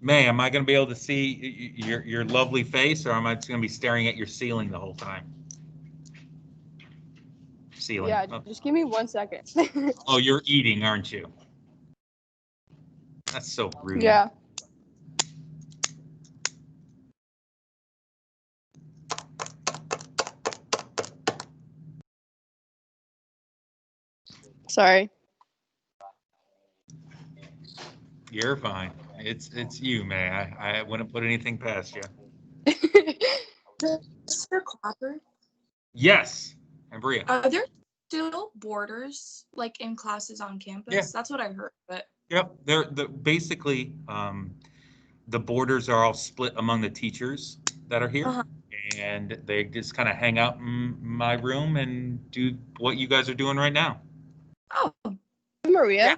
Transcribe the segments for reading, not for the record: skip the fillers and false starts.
May, am I going to be able to see your lovely face, or am I just going to be staring at your ceiling the whole time? Ceiling. Yeah, Oh, just give me 1 second. oh, you're eating, aren't you? That's so rude. Yeah. Sorry. You're fine. It's you, May. I wouldn't put anything past you. Mr. Clapper, Yes, and Bria. are there still borders like in classes on Yeah. campus? That's what I heard, but Yep. Basically the borders are all split among the teachers that are here, uh-huh. and they just kind of hang out in my room and do what you guys are doing right now. Oh, Yeah. Maria.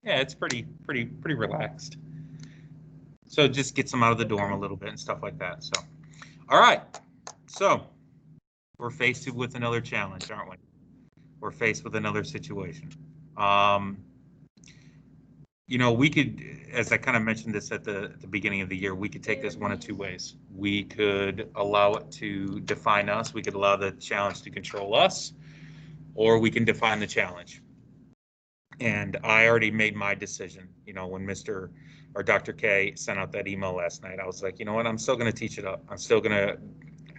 Yeah, it's pretty relaxed. So it just gets them out of the dorm a okay. little bit and stuff like that. So, all right. So we're faced with another challenge, aren't we? We're faced with another situation. Um, we could, as I kind of mentioned this at the beginning of the year, we could take this one of two ways. We could allow it to define us. We could allow the challenge to control us, or we can define the challenge. And I already made my decision. When Mr. or Dr. K sent out that email last night, I was like, you know what? I'm still going to teach it up. I'm still going to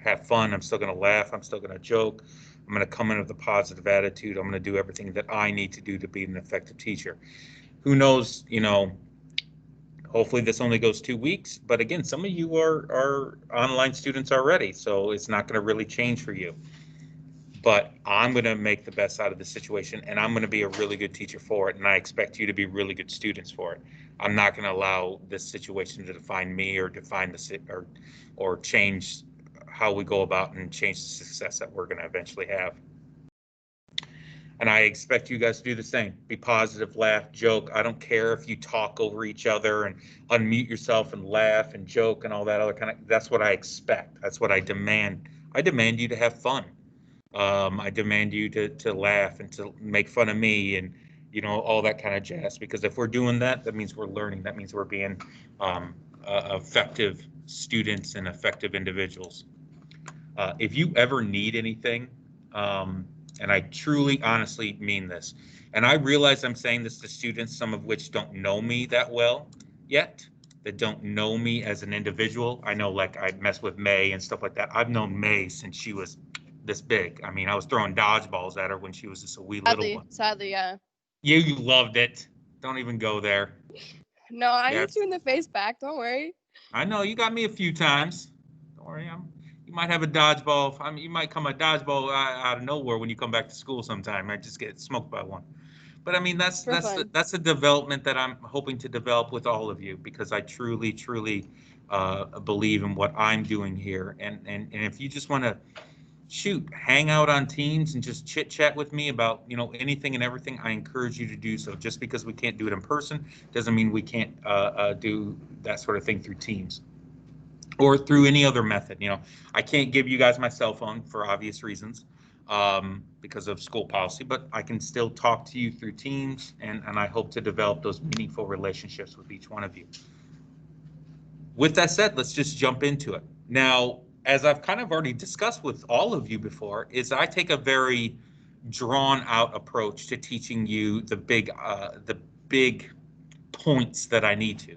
have fun. I'm still going to laugh. I'm still going to joke. I'm going to come in with a positive attitude. I'm going to do everything that I need to do to be an effective teacher. Who knows, hopefully this only goes 2 weeks, but again, some of you are online students already, so it's not going to really change for you. But I'm going to make the best out of the situation, and I'm going to be a really good teacher for it, and I expect you to be really good students for it. I'm not going to allow this situation to define me or define or change how we go about and change the success that we're going to eventually have. And I expect you guys to do the same. Be positive, laugh, joke. I don't care if you talk over each other and unmute yourself and laugh and joke and all that other kind of. That's what I expect. That's what I demand. I demand you to have fun. I demand you to laugh and to make fun of me and all that kind of jazz. Because if we're doing that, that means we're learning. That means we're being effective students and effective individuals. If you ever need anything, um, and I truly, honestly mean this, and I realize I'm saying this to students, some of which don't know me that well yet, that don't know me as an individual. I know, like, I mess with May and stuff like that. I've known May since she was this big. I mean, I was throwing dodgeballs at her when she was just a wee little Sadly, one. sadly, yeah. You loved it. Don't even go there. No, I Yeah, hit you in the face back. Don't worry. I know you got me a few times. Don't worry, you might have a dodgeball. I mean, you might come a dodgeball out of nowhere when you come back to school sometime. I just get smoked by one. But I mean, that's For that's fun. that's a development that I'm hoping to develop with all of you because I truly believe in what I'm doing here. And if you just want to shoot, hang out on Teams and just chit chat with me about anything and everything, I encourage you to do so. Just because we can't do it in person doesn't mean we can't do that sort of thing through Teams or through any other method. I can't give you guys my cell phone for obvious reasons because of school policy, but I can still talk to you through Teams, and I hope to develop those meaningful relationships with each one of you. With that said, let's just jump into it. Now, as I've kind of already discussed with all of you before, is I take a very drawn out approach to teaching you the big points that I need to.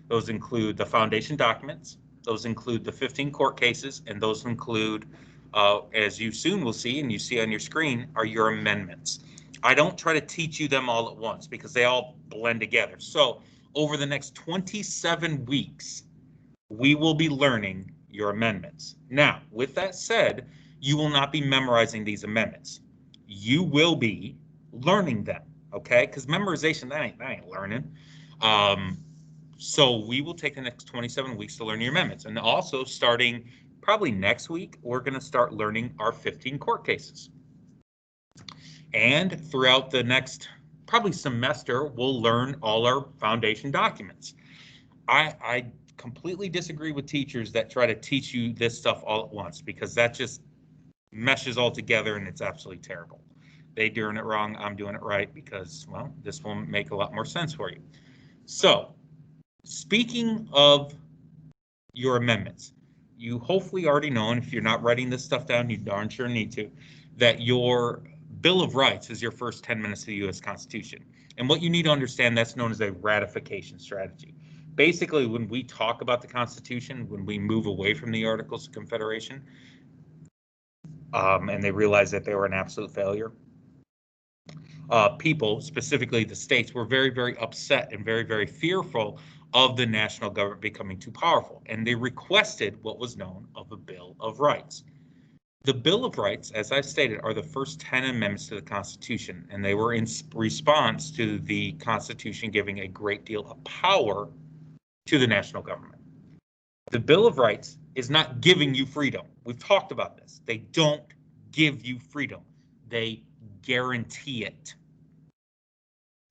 Those include the foundation documents, those include the 15 court cases, and those include, as you soon will see and you see on your screen, are your amendments. I don't try to teach you them all at once because they all blend together. So over the next 27 weeks, we will be learning your amendments. Now, with that said, you will not be memorizing these amendments. You will be learning them, okay? Because memorization, that ain't learning. Um, so we will take the next 27 weeks to learn your amendments. And also starting probably next week, we're going to start learning our 15 court cases. And throughout the next probably semester, we'll learn all our foundation documents. I completely disagree with teachers that try to teach you this stuff all at once because that just meshes all together and it's absolutely terrible. They doing it wrong, I'm doing it right because, well, this will make a lot more sense for you. So Speaking of your amendments, you hopefully already know, and if you're not writing this stuff down, you darn sure need to, that your Bill of Rights is your first 10 minutes of the U.S. Constitution. And what you need to understand, that's known as a ratification strategy. Basically, when we talk about the Constitution, when we move away from the Articles of Confederation, and they realize that they were an absolute failure, people, specifically the states, were very, very upset and very, very fearful of the national government becoming too powerful. And they requested what was known of a Bill of Rights. The Bill of Rights, as I've stated, are the first 10 amendments to the Constitution, and they were in response to the Constitution giving a great deal of power to the national government. The Bill of Rights is not giving you freedom. We've talked about this. They don't give you freedom. They guarantee it.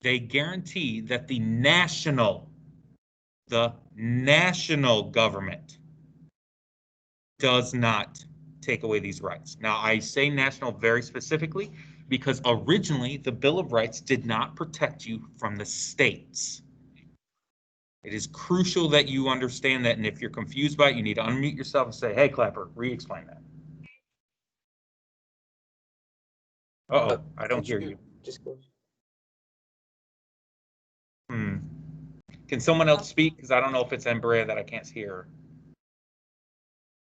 They guarantee that the national government does not take away these rights. Now, I say national very specifically because originally the Bill of Rights did not protect you from the states. It is crucial that you understand that, and if you're confused by it, you need to unmute yourself and say, hey, Clapper, re-explain that. Uh-oh, I don't hear you. Can someone else speak? Because I don't know if it's Embrea that I can't hear.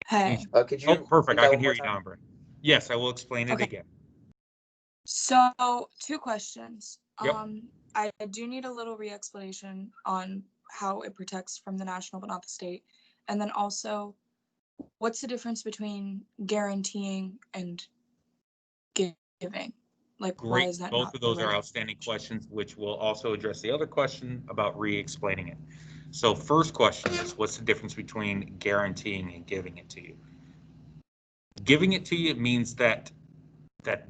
Hey. Could you? Oh, perfect. I can hear you now. now, Embrea. Yes, I will explain it Okay. again. So 2 questions. Yep. I do need a little re-explanation on how it protects from the national but not the state. And then also, what's the difference between guaranteeing and giving? Like, why Great. is that Both not of those the are right outstanding definition? questions, which will also address the other question about re-explaining it. So first question is, what's the difference between guaranteeing and giving it to you? Giving it to you means that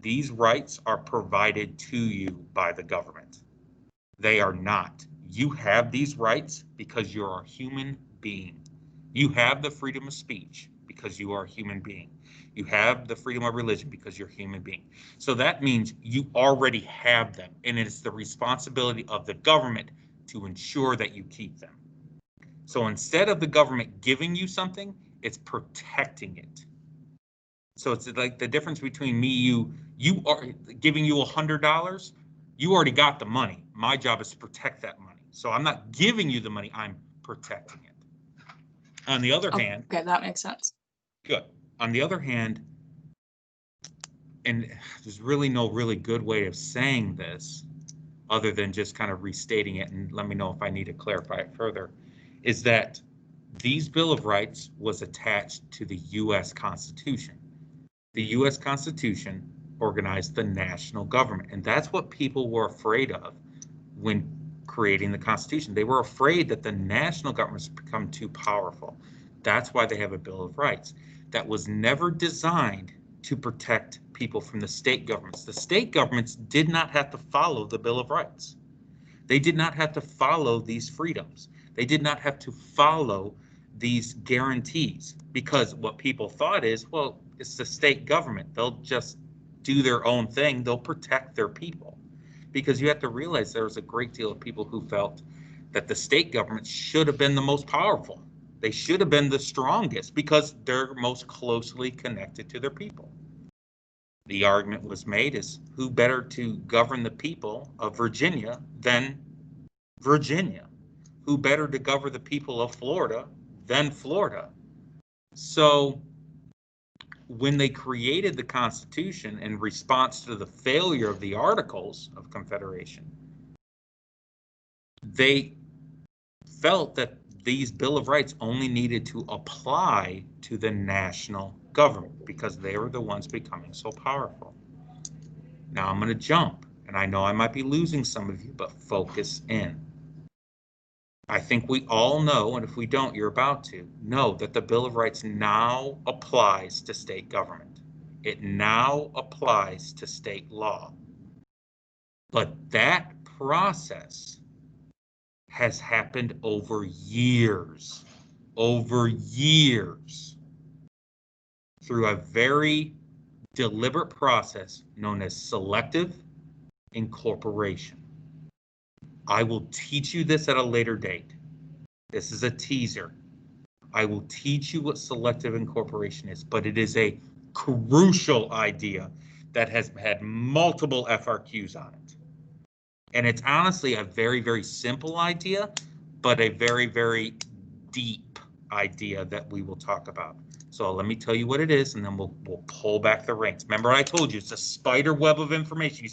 these rights are provided to you by the government. They are not. You have these rights because you're a human being. You have the freedom of speech because you are a human being. You have the freedom of religion because you're a human being. So that means you already have them, and it's the responsibility of the government to ensure that you keep them. So instead of the government giving you something, it's protecting it. So it's like the difference between me, you are giving you $100, you already got the money. My job is to protect that money. So I'm not giving you the money, I'm protecting it. On the other hand, Okay, that makes sense. good. On the other hand, and there's really no really good way of saying this other than just kind of restating it, and let me know if I need to clarify it further, is that these Bill of Rights was attached to the U.S. Constitution. The U.S. Constitution organized the national government, and that's what people were afraid of when creating the Constitution. They were afraid that the national governments become too powerful. That's why they have a Bill of Rights. That was never designed to protect people from the state governments. The state governments did not have to follow the Bill of Rights. They did not have to follow these freedoms. They did not have to follow these guarantees, because what people thought is, well, it's the state government. They'll just do their own thing. They'll protect their people. Because you have to realize there was a great deal of people who felt that the state government should have been the most powerful. They should have been the strongest because they're most closely connected to their people. The argument was made is, who better to govern the people of Virginia than Virginia? Who better to govern the people of Florida than Florida? So when they created the Constitution in response to the failure of the Articles of Confederation, they felt that these Bill of Rights only needed to apply to the national government because they were the ones becoming so powerful. Now I'm going to jump, and I know I might be losing some of you, but focus in. I think we all know, and if we don't, you're about to know that the Bill of Rights now applies to state government. It now applies to state law. But that process has happened over years, through a very deliberate process known as selective incorporation. I will teach you this at a later date. This is a teaser. I will teach you what selective incorporation is, but it is a crucial idea that has had multiple FRQs on it. And it's honestly a very, very simple idea, but a very, very deep idea that we will talk about. So let me tell you what it is, and then we'll pull back the reins. Remember, I told you it's a spider web of information.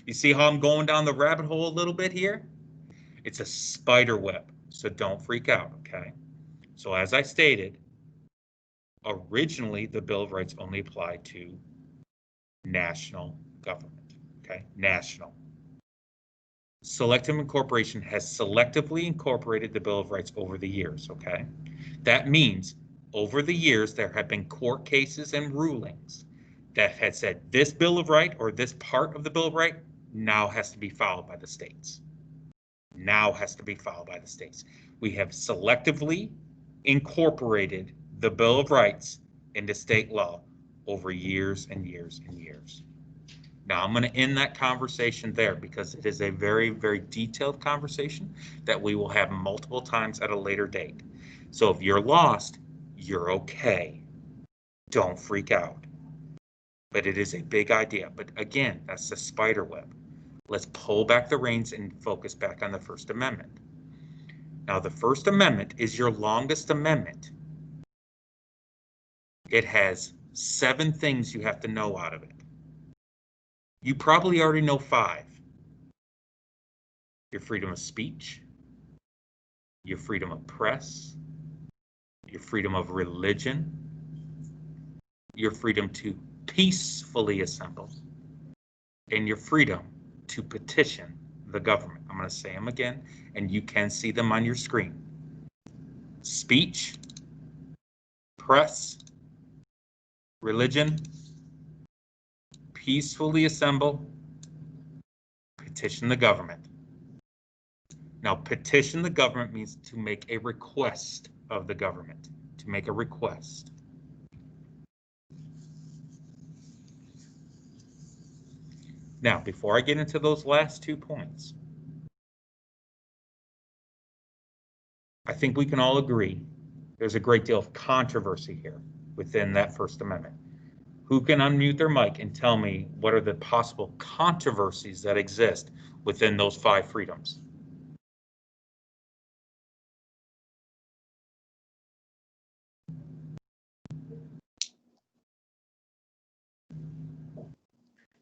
You see how I'm going down the rabbit hole a little bit here? It's a spider web, so don't freak out, okay? So as I stated, originally the Bill of Rights only applied to national government, okay? National. Selective incorporation has selectively incorporated the Bill of Rights over the years, okay? That means over the years, there have been court cases and rulings that had said this Bill of Right or this part of the Bill of Right now has to be followed by the states. Now has to be followed by the states. We have selectively incorporated the Bill of Rights into state law over years and years and years. Now, I'm going to end that conversation there because it is a very, very detailed conversation that we will have multiple times at a later date. So if you're lost, you're okay. Don't freak out. But it is a big idea. But again, that's the spider web. Let's pull back the reins and focus back on the First Amendment. Now, the First Amendment is your longest amendment. It has 7 things you have to know out of it. You probably already know 5. Your freedom of speech, your freedom of press, your freedom of religion, your freedom to peacefully assemble, and your freedom to petition the government. I'm going to say them again, and you can see them on your screen. Speech, press, religion, peacefully assemble, petition the government. Now, petition the government means to make a request of the government, to make a request. Now, before I get into those last 2 points, I think we can all agree there's a great deal of controversy here within that First Amendment. Who can unmute their mic and tell me what are the possible controversies that exist within those 5 freedoms?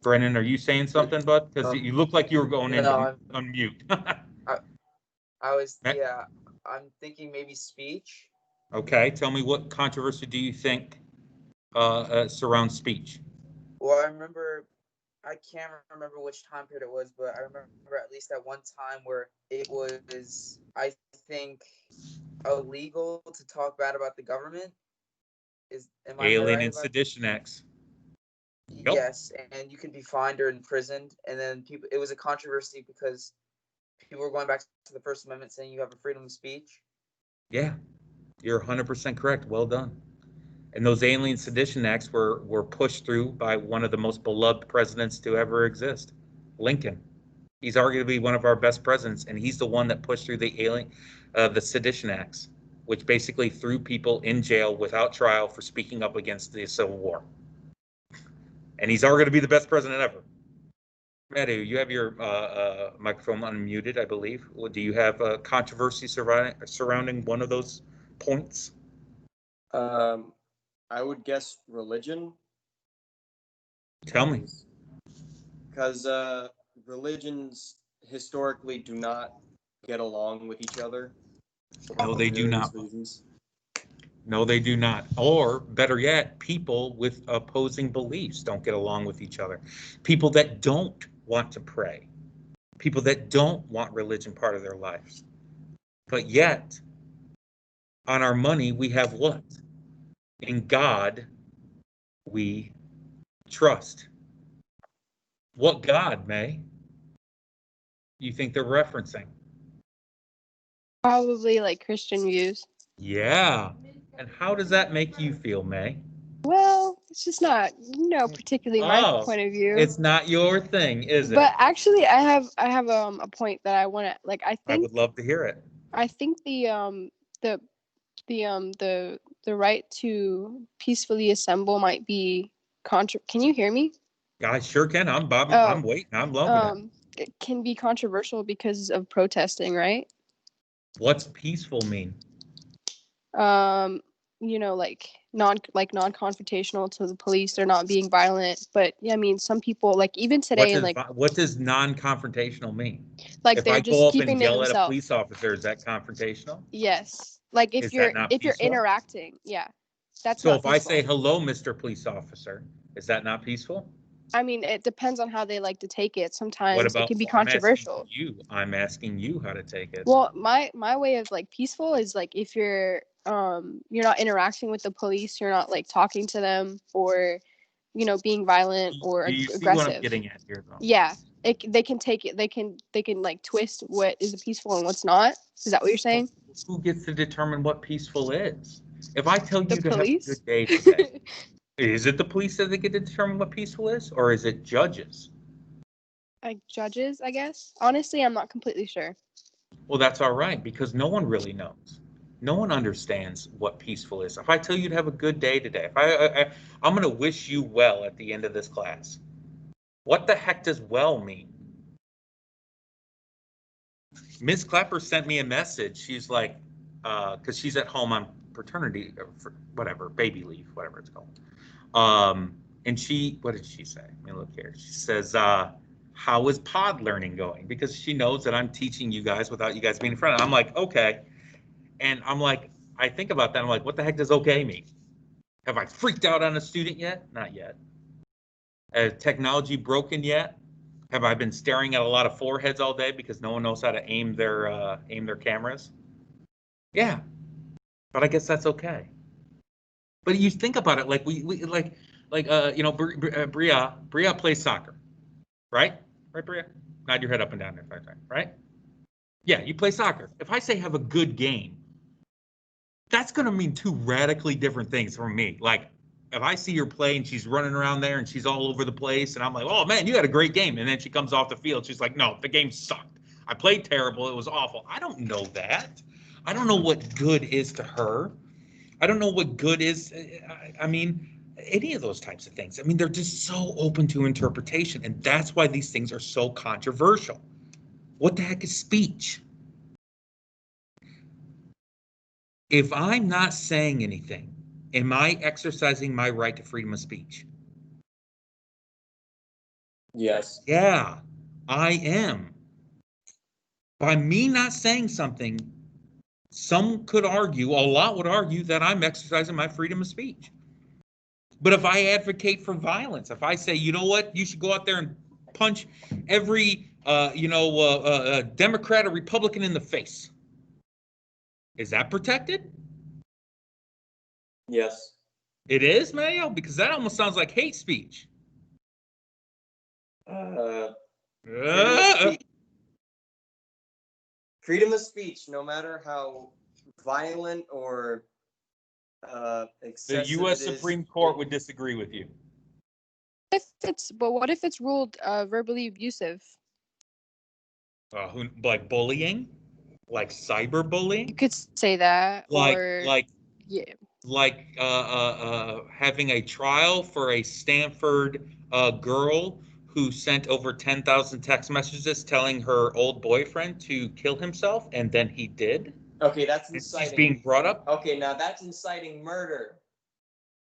Brennan, are you saying something, bud? Because you look like you were going in to unmute. I was, yeah, I'm thinking maybe speech. Okay, tell me what controversy do you think surrounds speech? Well, I can't remember which time period it was, but I remember at least at one time where it was, I think, illegal to talk bad about the government. Am I Alien right and about Sedition Acts. Yep. Yes, and you could be fined or imprisoned. And then it was a controversy because people were going back to the First Amendment saying you have a freedom of speech. Yeah, you're 100% correct. Well done. And those Alien Sedition Acts were pushed through by one of the most beloved presidents to ever exist, Lincoln. He's arguably one of our best presidents, and he's the one that pushed through the Sedition Acts, which basically threw people in jail without trial for speaking up against the Civil War. And he's arguably to be the best president ever. Madhu, you have your microphone unmuted, I believe. Do you have a controversy surrounding one of those points? I would guess religion. Tell me. Because religions historically do not get along with each other. No, they do not. Reasons. No, they do not. Or better yet, people with opposing beliefs don't get along with each other. People that don't want to pray. People that don't want religion part of their lives. But yet, on our money, we have what? In God, we trust. What God, May? You think they're referencing? Probably like Christian views. Yeah. And how does that make you feel, May? Well, it's just not, particularly my point of view. It's not your thing, is it? But actually, I have a point that I want to I I think would love to hear it. I think the the the right to peacefully assemble might be can you hear me? I sure can. I'm Bob. Oh, I'm waiting. I'm loving it. It can be controversial because of protesting, right? What's peaceful mean? You know, like non-confrontational to the police. They're not being violent, but yeah, I mean, some people like even today, and like What does non-confrontational mean? like If I they're go just up and keeping to yell at a themselves. police officer, is that confrontational? Yes, like Is that not if you're peaceful? interacting, yeah, that's So not if I say, peaceful. hello, Mr. Police Officer, is that not peaceful? I mean, it depends on how they like to take it. What Sometimes it about, can be I'm asking controversial. you, I'm asking you how to take it. Well, my way of like peaceful is like if you're not interacting with the police, you're not like talking to them or being violent or Do you see what I'm aggressive. getting at here, though? Yeah, they can take it. They can like twist what is peaceful and what's not. Is that what you're saying? Who gets to determine what peaceful is? If I tell The you to have a police? good day today, is it the police that they get to determine what peaceful is, or is it judges? Like judges, I guess. Honestly, I'm not completely sure. Well, that's all right, because no one really knows. No one understands what peaceful is. If I tell you to have a good day today, if I'm going to wish you well at the end of this class, what the heck does well mean? Miss Clapper sent me a message. She's like, because she's at home on paternity, for whatever, baby leave, whatever it's called. And what did she say? Let me look here. She says, how is pod learning going? Because she knows that I'm teaching you guys without you guys being in front of. I'm like, okay. And I'm like, I think about that. I'm like, what the heck does okay mean? Have I freaked out on a student yet? Not yet. Has technology broken yet? Have I been staring at a lot of foreheads all day because no one knows how to aim their cameras? Yeah, but I guess that's okay. But you think about it, like we Bria plays soccer, right? Right, Bria? Nod your head up and down there, right? Yeah, you play soccer. If I say have a good game, that's going to mean two radically different things from me. Like, if I see her play and she's running around there and she's all over the place, and I'm like, oh man, you had a great game. And then she comes off the field, she's like, no, the game sucked. I played terrible. It was awful. I don't know that. I don't know what good is to her. I don't know what good is. I mean, any of those types of things. I mean, they're just so open to interpretation. And that's why these things are so controversial. What the heck is speech? If I'm not saying anything, am I exercising my right to freedom of speech? Yes. Yeah, I am. By me not saying something, some could argue, a lot would argue, that I'm exercising my freedom of speech. But if I advocate for violence, if I say, you know what, you should go out there and punch every, Democrat or Republican in the face, is that protected? Yes. It is, Mayo, because that almost sounds like hate speech. Freedom of speech, no matter how violent or excessive The U.S. it is, Supreme Court would disagree with you. What if it's ruled verbally abusive? Like bullying, like You cyberbullying, could say that, or yeah. having a trial for a Stanford girl who sent over 10,000 text messages telling her old boyfriend to kill himself, and then he did. Okay, that's And she's inciting. being brought up. Okay, now that's inciting murder.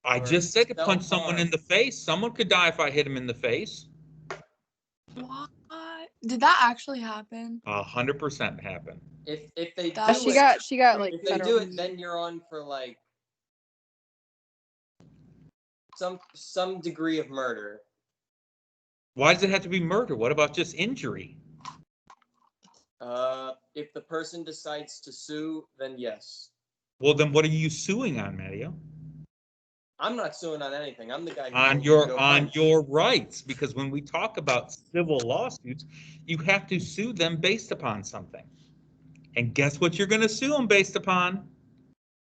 I Or just said to punch self-harm. someone in the face. Someone could die if I hit him in the face. What? Did that actually happen? 100% happened. If they That do was- it, She got like if they federal. do it, then you're on for like some degree of murder. Why does it have to be murder? What about just injury? If the person decides to sue, then yes. Well, then what are you suing on, Mario? I'm not suing on anything. I'm the guy who On told you to go on punch. your rights, because when we talk about civil lawsuits, you have to sue them based upon something. And guess what you're going to sue them based upon?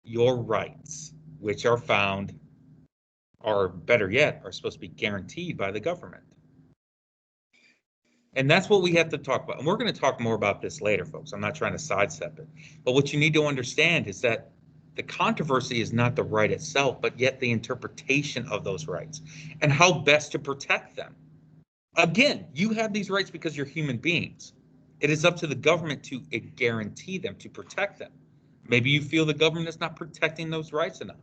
Your rights, which are found, or better yet, are supposed to be guaranteed by the government. And that's what we have to talk about. And we're going to talk more about this later, folks. I'm not trying to sidestep it. But what you need to understand is that the controversy is not the right itself, but yet the interpretation of those rights and how best to protect them. Again, you have these rights because you're human beings. It is up to the government to guarantee them, to protect them. Maybe you feel the government is not protecting those rights enough.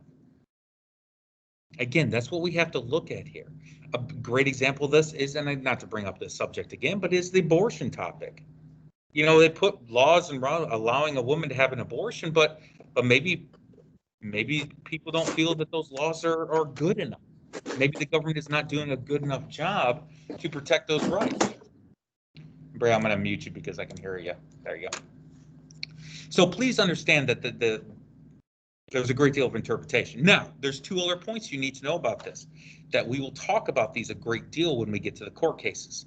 Again, that's what we have to look at here. A great example of this is, and not to bring up this subject again, but is the abortion topic. You know, they put laws and allowing a woman to have an abortion, but maybe people don't feel that those laws are good enough. Maybe the government is not doing a good enough job to protect those rights. Bray, I'm going to mute you because I can hear you. There you go. So please understand that there's a great deal of interpretation. Now, there's two other points you need to know about this, that we will talk about these a great deal when we get to the court cases.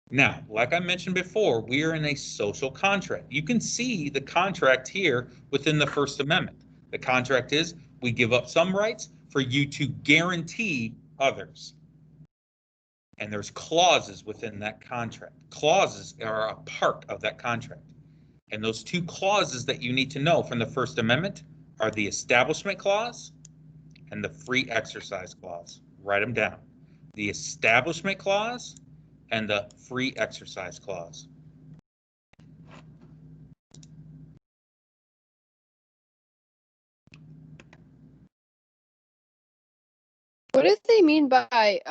Now, like I mentioned before, we are in a social contract. You can see the contract here within the First Amendment. The contract is we give up some rights for you to guarantee others. And there's clauses within that contract. Clauses are a part of that contract. And those two clauses that you need to know from the First Amendment are the Establishment Clause and the Free Exercise Clause. Write them down. The Establishment Clause and the Free Exercise Clause. What do they mean by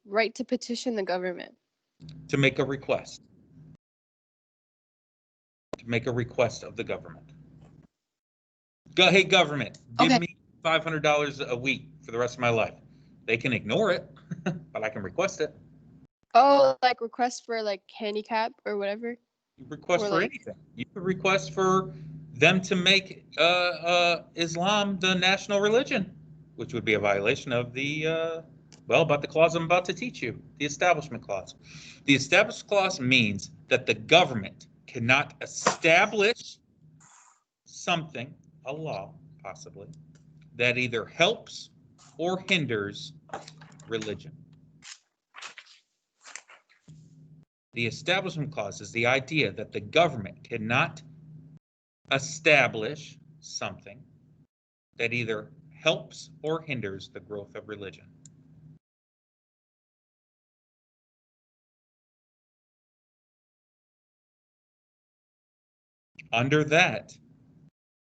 right to petition the government? To make a request. To make a request of the government. Go, hey, government, give Okay. me $500 a week for the rest of my life. They can ignore it, but I can request it. Oh, like request for like handicap or whatever. You request Or for like- anything. You could request for them to make Islam the national religion, which would be a violation of the about the clause I'm about to teach you, the Establishment Clause. The Establishment Clause means that the government cannot establish something, a law possibly, that either helps or hinders religion. The Establishment Clause is the idea that the government cannot establish something that either helps or hinders the growth of religion. Under that,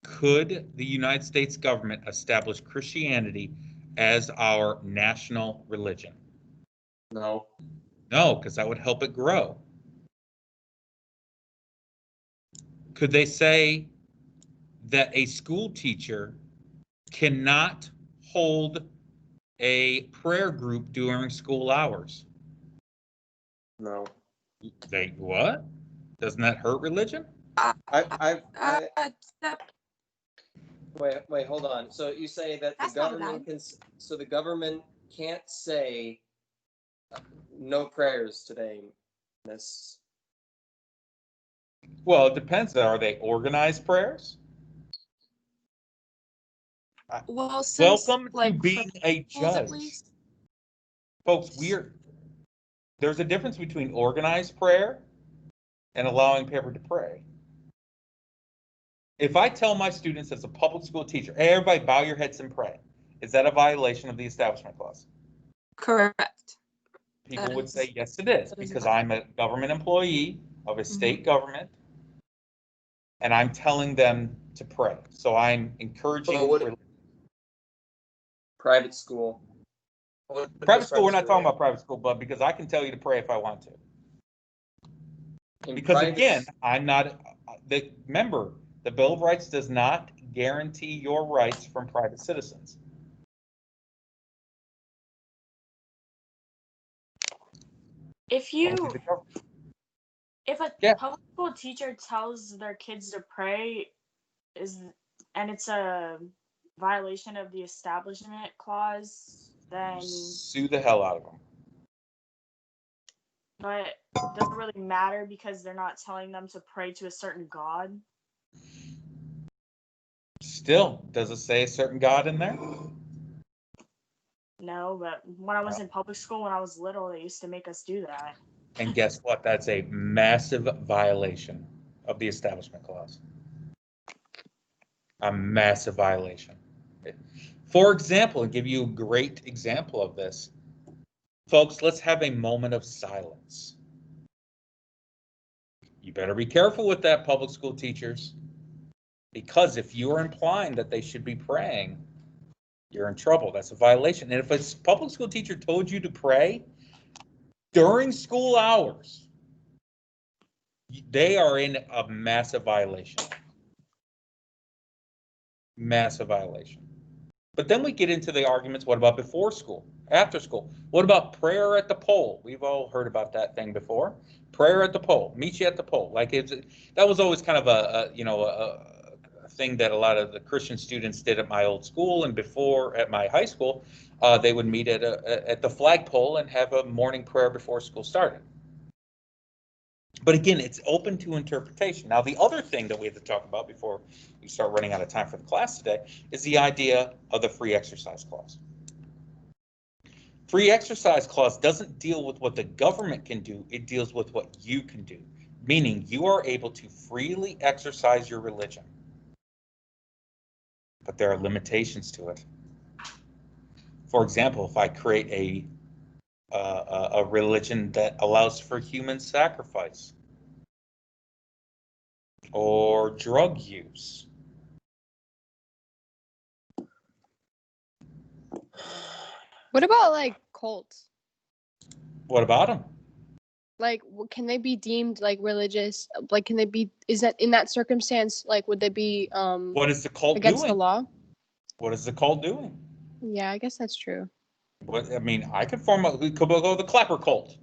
could the United States government establish Christianity as our national religion? No. No, because that would help it grow. Could they say that a school teacher cannot hold a prayer group during school hours? No. They what? Doesn't that hurt religion? That- Wait, hold on. So you say that the That's not government can, so the government can't say no prayers today, miss. Well, it depends. Are they organized prayers? well, since, Welcome like, to being a proposals at judge. least. Folks, there's a difference between organized prayer and allowing people to pray. If I tell my students as a public school teacher, hey, everybody bow your heads and pray, is that a violation of the Establishment Clause? Correct. People That would is- say, yes, it is, that is because a- I'm a government employee of a Mm-hmm. state government, and I'm telling them to pray. So I'm encouraging. But what- Private school. Private school, we're not talking about private school, but because I can tell you to pray if I want to. In Because private again, s- I'm not, remember, the Bill of Rights does not guarantee your rights from private citizens. If Only you, the government. if a Yeah. public school teacher tells their kids to pray, and it's a violation of the Establishment Clause, then, Sue the hell out of them. but it doesn't really matter because they're not telling them to pray to a certain God. Still, does it say a certain God in there? No, but when I was in public school, when I was little, they used to make us do that. And guess what? That's a massive violation of the Establishment Clause. A massive violation. For example, and give you a great example of this, folks, let's have a moment of silence. You better be careful with that, public school teachers, because if you're implying that they should be praying, you're in trouble. That's a violation. And if a public school teacher told you to pray during school hours, they are in a massive violation. Massive violation. But then we get into the arguments, what about before school, after school? What about prayer at the pole? We've all heard about that thing before. Prayer at the pole, meet you at the pole. Like that was always kind of a thing that a lot of the Christian students did at my old school, and before at my high school, they would meet at the flagpole and have a morning prayer before school started. But again, it's open to interpretation. Now, the other thing that we have to talk about before we start running out of time for the class today is the idea of the free exercise clause. Free exercise clause doesn't deal with what the government can do, it deals with what you can do, meaning you are able to freely exercise your religion. But there are limitations to it. For example, if I create a religion that allows for human sacrifice or drug use. What about like cults? What about them? Like, can they be deemed like religious? Like, can they be? Is that in that circumstance? Like, would they be What is the cult against doing? the law? What is the cult doing? Yeah, I guess that's true. What I mean, I could we could go the Clapper cult,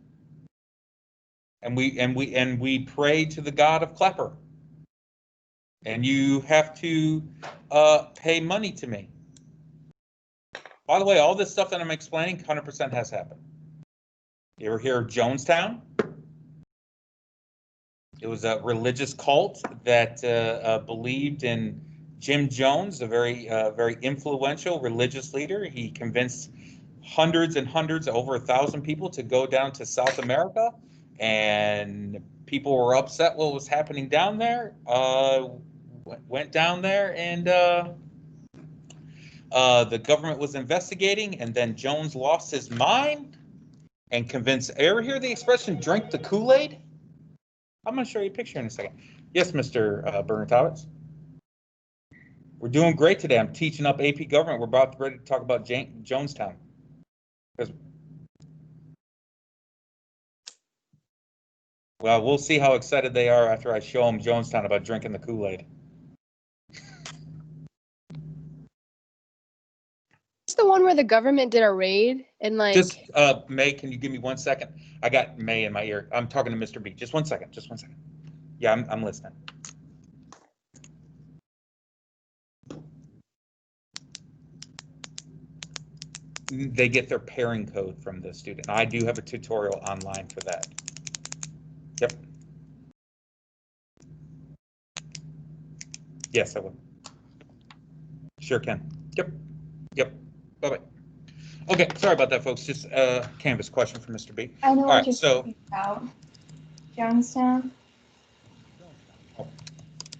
and we pray to the god of Clapper, and you have to pay money to me. By the way, all this stuff that I'm explaining, 100% has happened. You ever hear of Jonestown? It was a religious cult that believed in Jim Jones, a very influential religious leader. He convinced hundreds and hundreds, over 1,000 people to go down to South America, and people were upset what was happening down there. Went down there, and the government was investigating, and then Jones lost his mind and convinced. Ever hear the expression "drink the Kool-Aid"? I'm going to show you a picture in a second. Yes, Mr. Bernatowitz. We're doing great today. I'm teaching up AP Government. We're about ready to talk about Jonestown. Well, we'll see how excited they are after I show them Jonestown about drinking the Kool-Aid. It's the one where the government did a raid and like. Just, May, can you give me 1 second? I got May in my ear. I'm talking to Mr. B. Just 1 second. Just 1 second. Yeah, I'm listening. They get their pairing code from the student. I do have a tutorial online for that. Yep. Yes, I will. Sure can. Yep. Yep. Bye-bye. Okay, sorry about that, folks. Just a Canvas question from Mr. B. I know All what right, you're so talking about. Jonestown.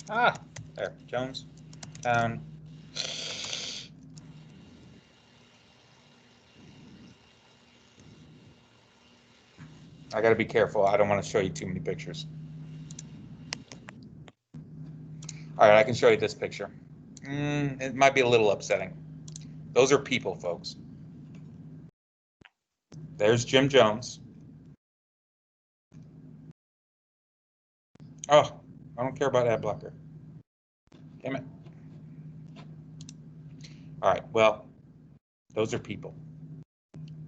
oh, there, Jones. I got to be careful. I don't want to show you too many pictures. All right, I can show you this picture. It might be a little upsetting. Those are people, folks. There's Jim Jones. Oh, I don't care about ad blocker. Damn it. All right, well, those are people.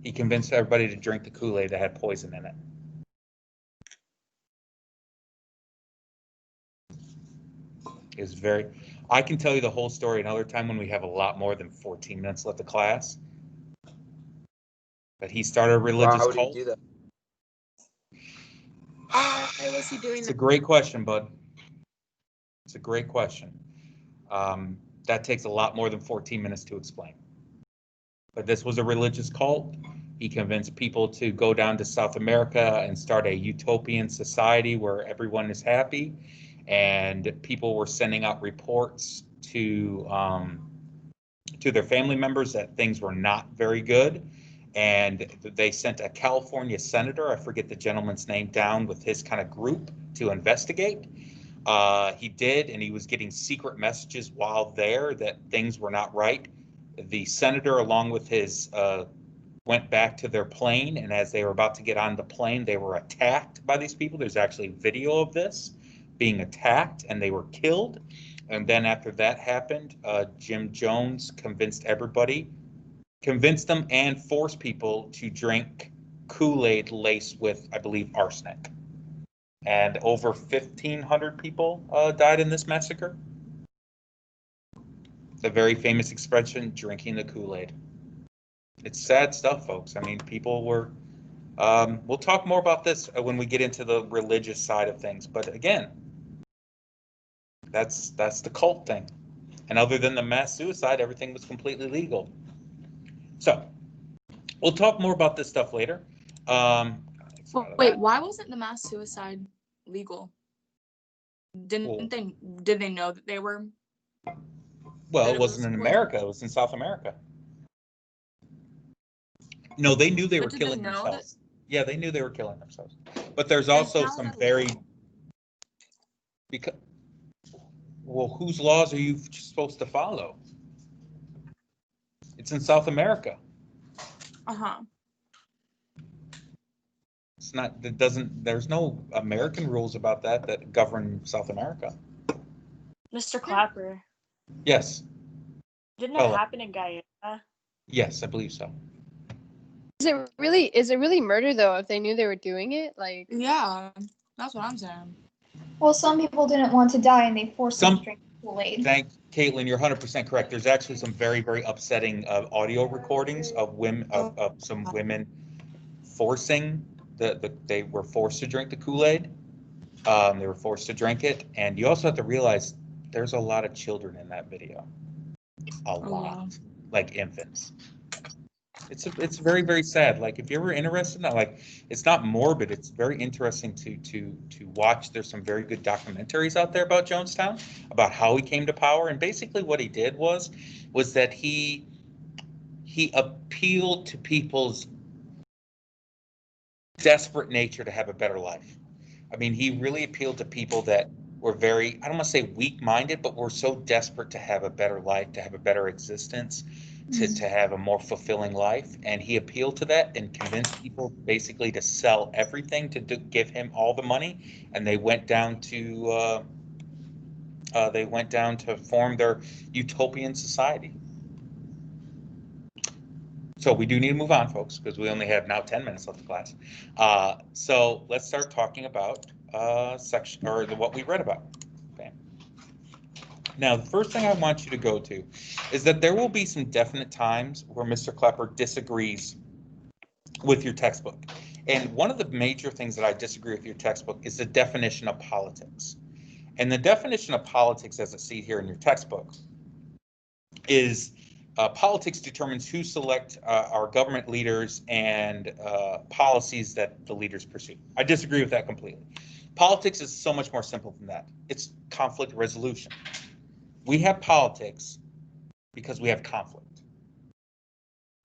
He convinced everybody to drink the Kool-Aid that had poison in it. Is very. I can tell you the whole story another time when we have a lot more than 14 minutes left of class. But he started a religious cult. Why would he do that? Why was he doing It's that? a great question, bud. It's a great question. That takes a lot more than 14 minutes to explain. But this was a religious cult. He convinced people to go down to South America and start a utopian society where everyone is happy. And people were sending out reports to their family members that things were not very good. And they sent a California senator, I forget the gentleman's name, down with his kind of group to investigate. He did, and he was getting secret messages while there that things were not right. The senator, along with his, went back to their plane, and as they were about to get on the plane, they were attacked by these people. There's actually video of this being attacked, and they were killed. And then after that happened, Jim Jones convinced them and forced people to drink Kool-Aid laced with, I believe, arsenic. And over 1,500 people died in this massacre. The very famous expression, drinking the Kool-Aid. It's sad stuff, folks. I mean, people were, we'll talk more about this when we get into the religious side of things. But again, that's the cult thing. And other than the mass suicide, everything was completely legal. So we'll talk more about this stuff later. Wait, why wasn't the mass suicide legal? Did they know that they were? Well, it wasn't in America. It was in South America. No, they knew they were killing themselves. Yeah, they knew they were killing themselves. But there's also some very, because, well, whose laws are you supposed to follow? It's in South America. Uh-huh. It's not, there's no American rules about that govern South America. Mr. Clapper, Yes. didn't it happen in Guyana? Yes, I believe so. Is it really murder though if they knew they were doing it? Like, Yeah, that's what I'm saying. Well, some people didn't want to die and they forced them to drink Kool-Aid. Thanks, Caitlin. You're 100% correct. There's actually some very, very upsetting audio recordings of women, of some women forcing they were forced to drink the Kool-Aid. They were forced to drink it, and you also have to realize there's a lot of children in that video. A lot, wow. like infants. It's very, very sad. Like, if you're ever interested in that, like, it's not morbid. It's very interesting to watch. There's some very good documentaries out there about Jonestown, about how he came to power. And basically what he did was that he appealed to people's desperate nature to have a better life. I mean, he really appealed to people that were very, I don't want to say weak-minded, but were so desperate to have a better life, to have a better existence, to have a more fulfilling life. And he appealed to that and convinced people basically to sell everything to give him all the money. And they went down to form their utopian society. So we do need to move on, folks, because we only have now 10 minutes left of class. So let's start talking about what we read about. Okay. Now, the first thing I want you to go to is that there will be some definite times where Mr. Clapper disagrees with your textbook. And one of the major things that I disagree with your textbook is the definition of politics. And the definition of politics, as I see here in your textbook, is politics determines who select our government leaders and policies that the leaders pursue. I disagree with that completely. Politics is so much more simple than that. It's conflict resolution. We have politics because we have conflict.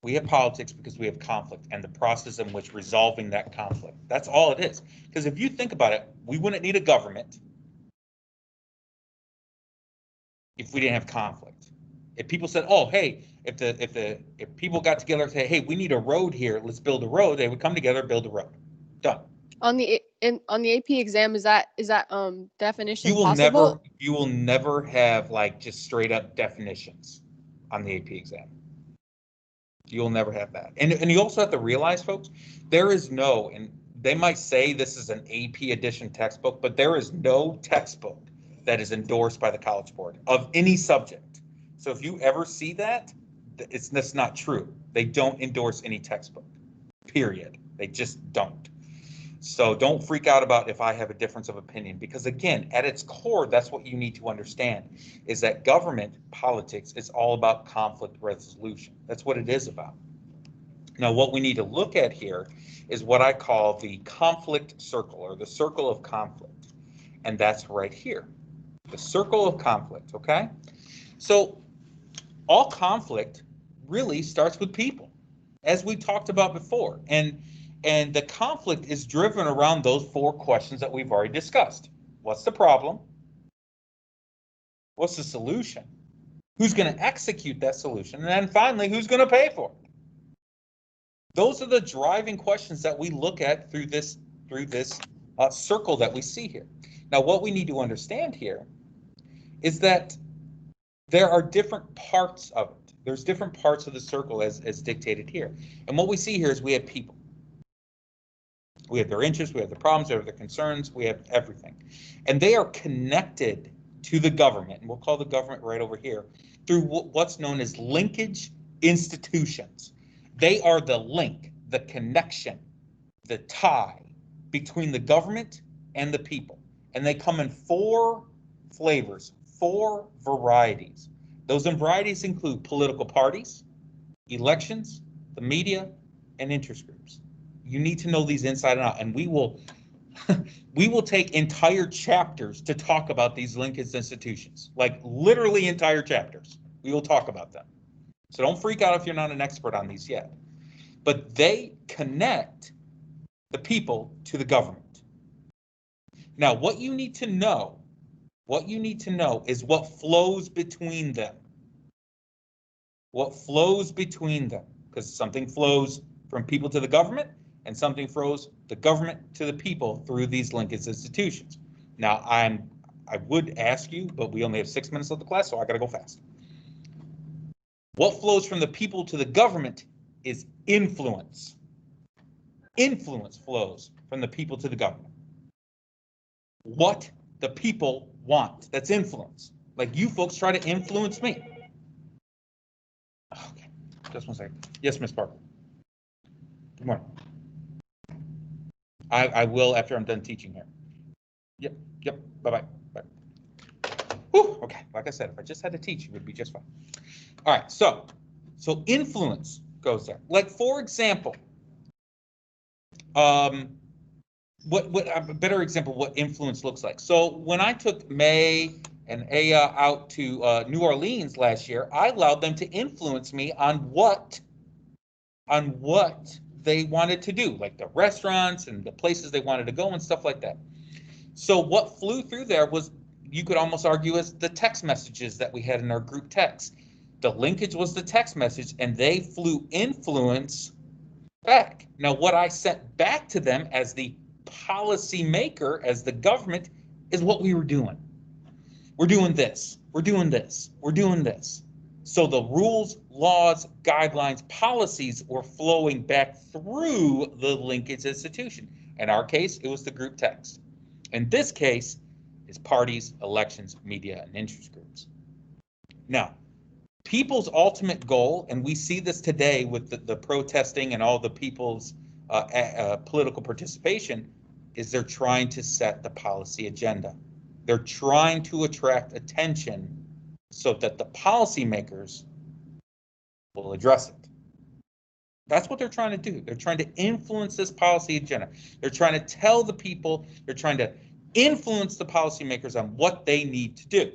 We have politics because we have conflict and the process in which resolving that conflict. That's all it is. Because if you think about it, we wouldn't need a government if we didn't have conflict. If people said, "Oh, hey," if people got together and say, "Hey, we need a road here. Let's build a road," they would come together, build a road. Done. on the AP exam, is that definition You will never have like just straight up definitions on the AP exam. You'll never have that. And you also have to realize, folks, there is no, and they might say this is an AP edition textbook, but there is no textbook that is endorsed by the College Board of any subject. So if you ever see that, that's not true. They don't endorse any textbook, period. They just don't. So don't freak out about if I have a difference of opinion, because again, at its core, that's what you need to understand, is that government politics is all about conflict resolution. That's what it is about. Now, what we need to look at here is what I call the conflict circle, or the circle of conflict. And that's right here, the circle of conflict, okay? So all conflict really starts with people, as we talked about before. And the conflict is driven around those 4 questions that we've already discussed. What's the problem? What's the solution? Who's going to execute that solution? And then finally, who's going to pay for it? Those are the driving questions that we look at through this circle that we see here. Now, what we need to understand here is that there are different parts of it. There's different parts of the circle as dictated here. And what we see here is we have people. We have their interests, we have their problems, we have their concerns, we have everything. And they are connected to the government, and we'll call the government right over here, through what's known as linkage institutions. They are the link, the connection, the tie between the government and the people. And they come in 4 flavors, 4 varieties. Those varieties include political parties, elections, the media, and interest groups. You need to know these inside and out, and we will take entire chapters to talk about these linkage institutions, like literally entire chapters. We will talk about them. So don't freak out if you're not an expert on these yet. But they connect the people to the government. Now, what you need to know is what flows between them. What flows between them, because something flows from people to the government, and something flows the government to the people through these linkage institutions. Now, I would ask you, but we only have 6 minutes of the class, so I gotta go fast. What flows from the people to the government is influence. Influence flows from the people to the government. What the people want, that's influence. Like you folks try to influence me. Okay, just 1 second. Yes, Miss Parker. Good morning. I will after I'm done teaching here. Yep, bye-bye. Bye. Whew, okay, like I said, if I just had to teach, it would be just fine. All right, so influence goes there. Like, for example, what a better example of what influence looks like. So when I took May and Aya out to New Orleans last year, I allowed them to influence me on what they wanted to do, like the restaurants and the places they wanted to go and stuff like that. So what flew through there was, you could almost argue, as the text messages that we had in our group text. The linkage was the text message, and they flew influence back. Now, what I sent back to them as the policy maker, as the government, is what we were doing. We're doing this, we're doing this, we're doing this. So the rules, laws, guidelines, policies were flowing back through the linkage institution. In our case, it was the group text. In this case, it's parties, elections, media, and interest groups. Now, people's ultimate goal, and we see this today with the protesting and all the people's political participation, is they're trying to set the policy agenda. They're trying to attract attention so that the policymakers will address it. That's what they're trying to do. They're trying to influence this policy agenda. They're trying to tell the people, they're trying to influence the policymakers on what they need to do.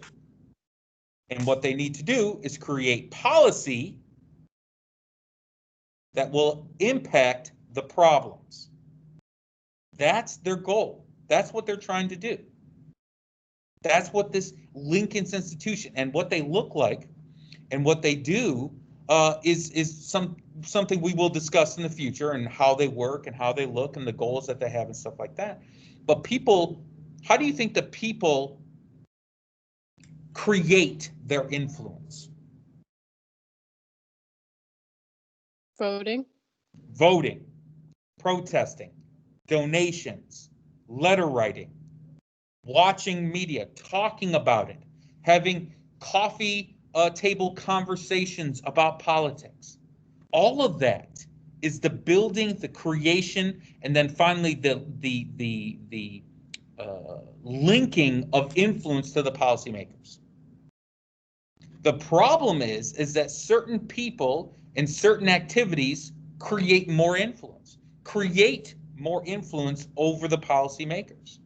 And what they need to do is create policy that will impact the problems. That's their goal. That's what they're trying to do. That's what this Lincoln's institution and what they look like and what they do is something we will discuss in the future, and how they work and how they look and the goals that they have and stuff like that. But people, how do you think the people create their influence? Voting. Voting, protesting, donations, letter writing, watching media, talking about it, having coffee table conversations about politics. All of that is the building, the creation, and then finally the linking of influence to the policymakers. The problem is that certain people and certain activities create more influence. Create more influence over the policymakers.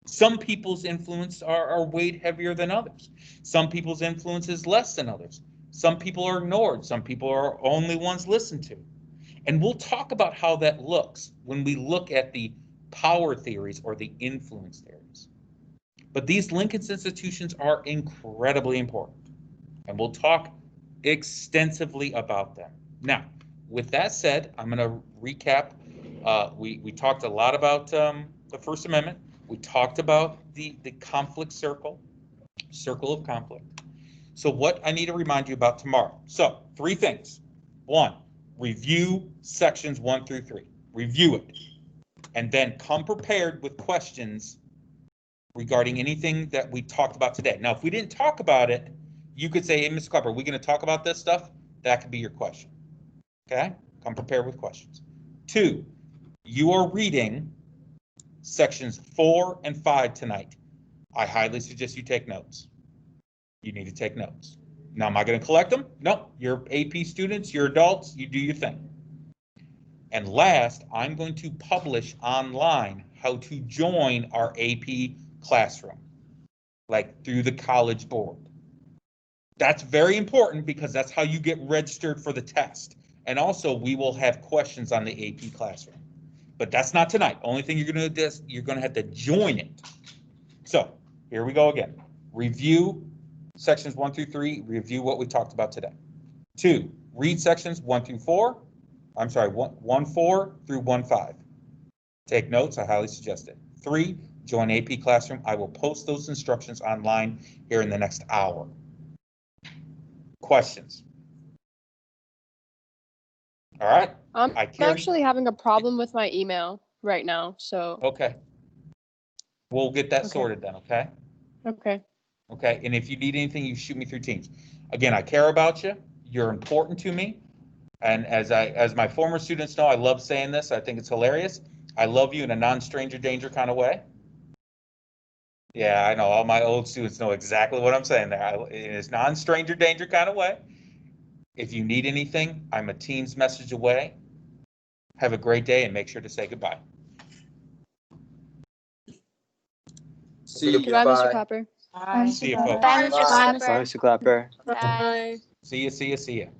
Some people's influence are weighed heavier than others. Some people's influence is less than others. Some people are ignored. Some people are only ones listened to. And we'll talk about how that looks when we look at the power theories or the influence theories. But these Lincoln's institutions are incredibly important. And we'll talk extensively about them. Now, with that said, I'm going to recap. We talked a lot about the First Amendment. We talked about the conflict circle of conflict. So what I need to remind you about tomorrow. So 3 things. 1, review sections 1 through 3. Review it. And then come prepared with questions regarding anything that we talked about today. Now, if we didn't talk about it, you could say, hey, Mr. Clapper, are we going to talk about this stuff? That could be your question. Okay? Come prepared with questions. 2, you are reading sections 4 and 5 tonight. I highly suggest you take notes. You need to take notes. Now, am I going to collect them? No, you're AP students, you're adults, you do your thing. And last, I'm going to publish online how to join our AP classroom, like through the College Board. That's very important because that's how you get registered for the test. And also, we will have questions on the AP classroom. But that's not tonight. Only thing you're going to do is you're going to have to join it. So here we go again. Review sections 1 through 3. Review what we talked about today. 2, read sections 1 through 4. I'm sorry, 1-4 through 1-5. Take notes. I highly suggest it. 3, join AP Classroom. I will post those instructions online here in the next hour. Questions? All right. I'm I carry- actually having a problem with my email right now, so. Okay. We'll get that Okay. sorted then, okay? Okay. Okay, and if you need anything, you shoot me through Teams. Again, I care about you. You're important to me. And as my former students know, I love saying this. I think it's hilarious. I love you in a non-stranger danger kind of way. Yeah, I know. All my old students know exactly what I'm saying there. In a non-stranger danger kind of way. If you need anything, I'm a Teams message away. Have a great day and make sure to say goodbye. See you. Goodbye, Mr. Bye. Clapper. Bye. See you, folks. Bye, Mr. Clapper. Clapper. Bye, Mr. Clapper. Bye. See you.